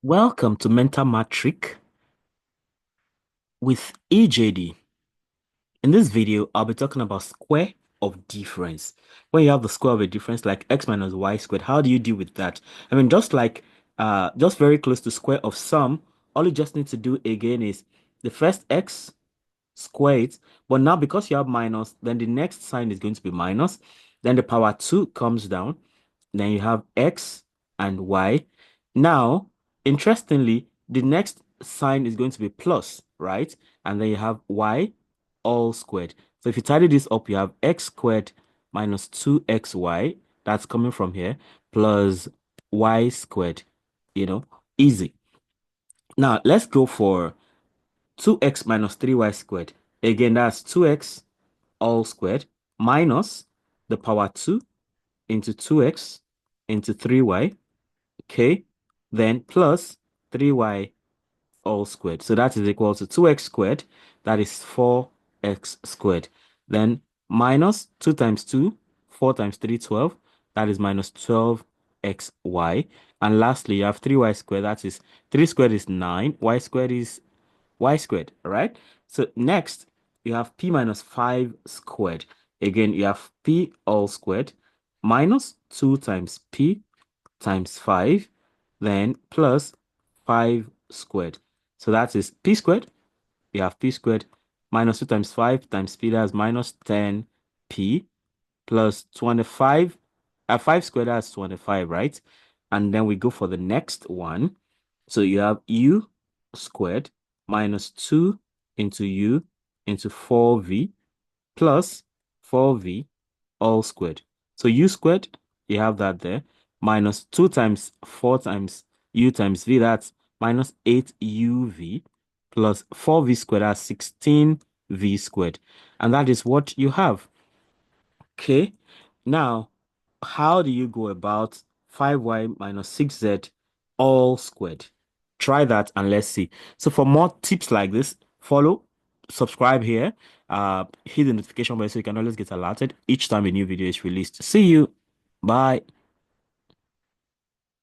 Welcome to Mental Matric with EJD. In this video, I'll be talking about square of difference. When you have the square of a difference like x minus y squared, how do you deal with that? I mean, just very close to square of sum, all you just need to do again is the first x square it, but now because you have minus, then the next sign is going to be minus, then the power 2 comes down, then you have x and y. Now, interestingly, the next sign is going to be plus, right? And then you have y all squared. So if you tidy this up, you have x squared minus 2xy, that's coming from here, plus y squared, easy. Now, let's go for 2x minus 3y squared. Again, that's 2x all squared minus the power 2 into 2x into 3y, okay? Then plus 3y all squared. So that is equal to 2x squared. That is 4x squared. Then minus 2 times 2, 4 times 3, 12. That is minus 12xy. And lastly, you have 3y squared. That is 3 squared is 9. Y squared is y squared. All right. So next, you have p minus 5 squared. Again, you have p all squared minus 2 times p times 5, then plus 5 squared. So that is p squared. You have p squared minus 2 times 5 times p, that's minus 10p plus 25. 5 squared, that's 25, right? And then we go for the next one. So you have u squared minus 2 into u into 4v plus 4v all squared. So u squared, you have that there, minus 2 times 4 times u times v, that's minus 8uv plus 4v squared, that's 16v squared. And that is what you have. Okay. Now, how do you go about 5y minus 6z all squared? Try that and let's see. So for more tips like this, follow, subscribe here, hit the notification bell so you can always get alerted each time a new video is released. See you. Bye.